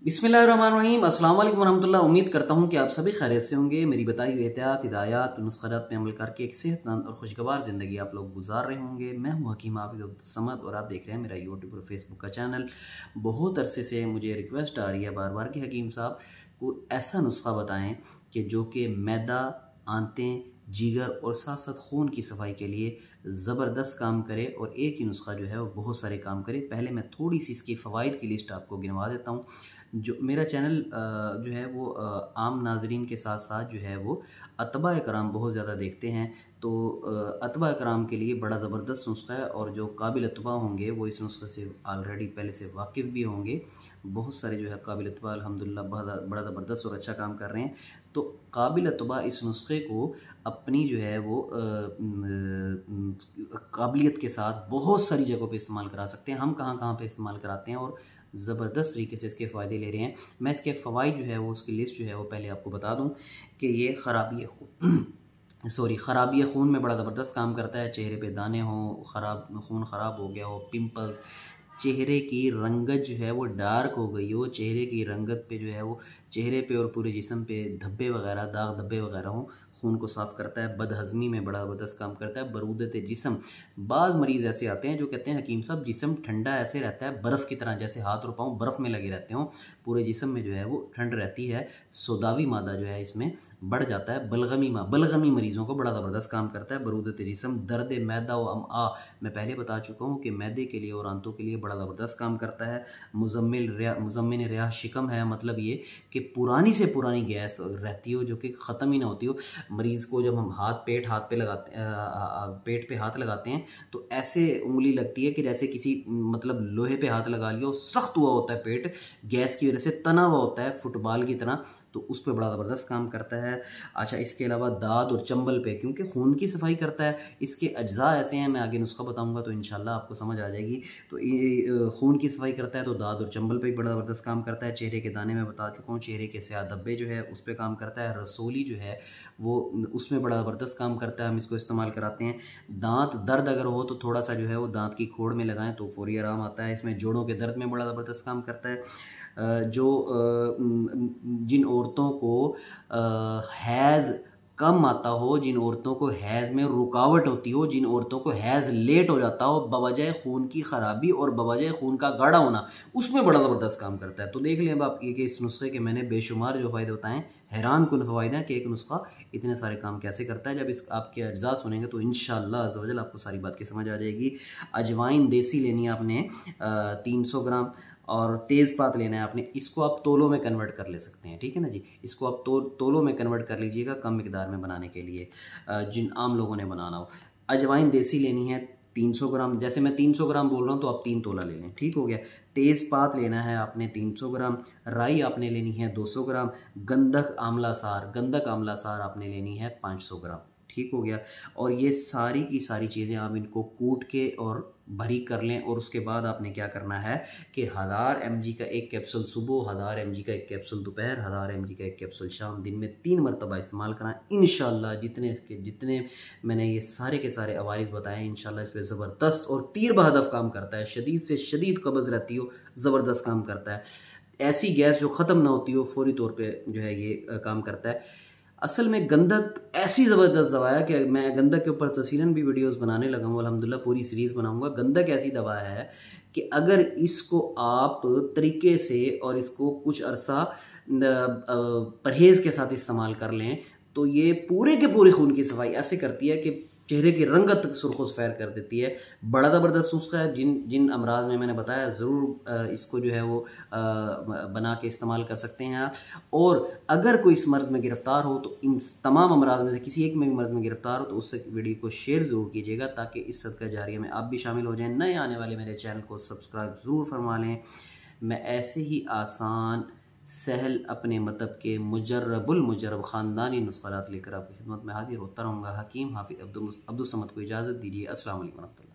बिस्मिल्लाहिर्रहमानिर्रहीम। अस्सलाम वालेकुम वरहमतुल्लाह। उम्मीद करता हूँ कि आप सभी खैरियत से होंगे। मेरी बताई हुई एहतियात, हिदायत, नुस्ख़ात पे अमल करके एक सेहतमंद और खुशगवार ज़िंदगी आप लोग गुजार रहे होंगे। मैं हूँ हकीम हाफिज़ अब्दुल समद और आप देख रहे हैं मेरा यूट्यूब और फेसबुक का चैनल। बहुत अरसे से मुझे रिक्वेस्ट आ रही है बार बार कि हकीम साहब को ऐसा नुस्खा बताएँ कि जो कि मैदा, आंतें, जिगर और साथ साथ खून की सफाई के लिए ज़बरदस्त काम करे और एक ही नुस्खा जो है वो बहुत सारे काम करे। पहले मैं थोड़ी सी इसकी फ़वाइद की लिस्ट आपको गिनवा देता हूँ। जो मेरा चैनल जो है वो आम नाजरीन के साथ साथ जो है वो अतबा कराम बहुत ज़्यादा देखते हैं। तो अतबा कराम के लिए बड़ा ज़बरदस्त नुस्खा है और जो काबिल अतबा होंगे वो इस नुस्खे से ऑलरेडी पहले से वाकिफ़ भी होंगे। बहुत सारे जो है काबिल अतबा अल्हम्दुलिल्लाह बड़ा ज़बरदस्त और अच्छा काम कर रहे हैं। तो काबिल अतबा इस नुस्खे को अपनी जो है वो काबिलियत के साथ बहुत सारी जगहों पे इस्तेमाल करा सकते हैं। हम कहाँ कहाँ पे इस्तेमाल कराते हैं और ज़बरदस्त तरीके से इसके फ़ायदे ले रहे हैं। मैं इसके फ़वाइद जो है वो उसकी लिस्ट जो है वो पहले आपको बता दूं कि ये ख़राबी खून में बड़ा ज़बरदस्त काम करता है। चेहरे पे दाने हों, खून ख़राब हो गया हो, पिंपल्स, चेहरे की रंगत जो है वो डार्क हो गई हो, चेहरे की रंगत पे जो है वो चेहरे पे और पूरे जिस्म पे धब्बे वगैरह, दाग धब्बे वगैरह हों, खून को साफ़ करता है। बदहज़मी में बड़ा ज़बरदस्त काम करता है। बरूदत जिस्म, बाज़ मरीज़ ऐसे आते हैं जो कहते हैं हकीम साहब जिस्म ठंडा ऐसे रहता है बर्फ़ की तरह, जैसे हाथ और पाँव बर्फ़ में लगे रहते हों, पूरे जिस्म में जो है वो ठंड रहती है। सोदावी मादा जो है इसमें बढ़ जाता है। बलगमी मरीज़ों को बड़ा ज़बरदस्त काम करता है। बरूदत जिस्म, दर्द मैदा व अमआ, मैं पहले बता चुका हूँ कि मैदे के लिए और आंतों के लिए बड़ा ज़बरदस्त काम करता है। मुज़म्मिन रियाह शिकम है, मतलब ये कि पुरानी से पुरानी गैस रहती हो जो कि ख़त्म ही ना होती हो। मरीज़ को जब हम पेट पे हाथ लगाते हैं तो ऐसे उंगली लगती है कि जैसे किसी मतलब लोहे पे हाथ लगा लिया हो, सख्त हुआ होता है पेट, गैस की वजह से तना हुआ होता है फुटबॉल की तरह, तो उस पर बड़ा ज़बरदस्त काम करता है। अच्छा, इसके अलावा दाद और चंबल पे, क्योंकि खून की सफाई करता है, इसके अज्जा ऐसे हैं, मैं आगे नुस्खा बताऊंगा तो इंशाल्लाह आपको समझ आ जाएगी। तो खून की सफाई करता है तो दाद और चंबल पे भी बड़ा ज़बरदस्त काम करता है। चेहरे के दाने में बता चुका हूँ, चेहरे के स्याह धब्बे जो है उस पर काम करता है। रसोली जो है वो उसमें बड़ा ज़बरदस्त काम करता है, हम इसको इस्तेमाल कराते हैं। दांत दर्द अगर हो तो थोड़ा सा जो है वो दांत की खोड़ में लगाएं तो फौरी आराम आता है। इसमें जोड़ों के दर्द में बड़ा ज़बरदस्त काम करता है। जिन औरतों को हैज़ कम आता हो, जिन औरतों को हैज़ में रुकावट होती हो, जिन औरतों को हैज़ लेट हो जाता हो बवजह खून की ख़राबी और बवजह खून का गाढ़ा होना, उसमें बड़ा ज़बरदस्त काम करता है। तो देख लें अब आप ये कि इस नुस्खे के मैंने बेशुमार जो फ़ायदे बताएं, हैरान कुन फ़वाइद हैं कि एक नुस्खा इतने सारे काम कैसे करता है। जब इस आपके अज्जा सुनेंगे तो इंशाअल्लाह अज़्ज़ा वजल आपको सारी बात की समझ आ जाएगी। अजवाइन देसी लेनी है आपने 300 ग्राम, और तेज़पात लेना है आपने। इसको आप तोलों में कन्वर्ट कर ले सकते हैं, ठीक है ना जी। इसको आप तोलों में कन्वर्ट कर लीजिएगा कम मिकदार में बनाने के लिए, जिन आम लोगों ने बनाना हो। अजवाइन देसी लेनी है 300 ग्राम, जैसे मैं 300 ग्राम बोल रहा हूँ तो आप 3 तोला ले लें, ठीक हो गया। तेज़पात लेना है आपने 300 ग्राम, राई आपने लेनी है 200 ग्राम, गंधक आंवला सार आपने लेनी है 500 ग्राम, ठीक हो गया। और ये सारी की सारी चीज़ें आप इनको कूट के और बारीक कर लें। और उसके बाद आपने क्या करना है कि 1000 mg का एक कैप्सूल सुबह, 1000 mg का एक कैप्सूल दोपहर, 1000 mg का एक कैप्सूल शाम, दिन में 3 मरतबा इस्तेमाल कराएं। इंशाल्लाह जितने मैंने ये सारे के सारे अवारिस बताए, इंशाल्लाह इस पर ज़बरदस्त और तीर बहदफ काम करता है। शदीद से शदीद कब्ज़ रहती हो, ज़बरदस्त काम करता है। ऐसी गैस जो ख़त्म ना होती हो, फौरी तौर पर जो है ये काम करता है। असल में गंधक ऐसी ज़बरदस्त दवा है कि मैं गंधक के ऊपर तफसीलन भी वीडियोस बनाने लगा हूँ, अल्हम्दुलिल्लाह पूरी सीरीज़ बनाऊँगा। गंधक ऐसी दवा है कि अगर इसको आप तरीके से और इसको कुछ अरसा परहेज़ के साथ इस्तेमाल कर लें तो ये पूरे के पूरे खून की सफाई ऐसे करती है कि चेहरे की रंगत सुर्ख सफ़ेद कर देती है। बड़ा ज़बरदस्त नुस्खा है। जिन अमराज में मैंने बताया, ज़रूर इसको जो है वो बना के इस्तेमाल कर सकते हैं आप। और अगर कोई इस मर्ज़ में गिरफ़्तार हो तो इन तमाम अमराज में से किसी एक में भी मर्ज़ में गिरफ़्तार हो तो उससे वीडियो को शेयर ज़रूर कीजिएगा ताकि इस सदका जारिया में आप भी शामिल हो जाएँ। नए आने वाले मेरे चैनल को सब्सक्राइब ज़रूर फरमा लें। मैं ऐसे ही आसान, सहल, अपने मतलब के मुजर्रब ख़ानदानी नुस्ख़ात लेकर आपकी खिदमत में हाजिर होता रहूँगा। हकीम हाफिज़ अब्दुल समद को इजाज़त दीजिए। अस्सलाम वालेकुम।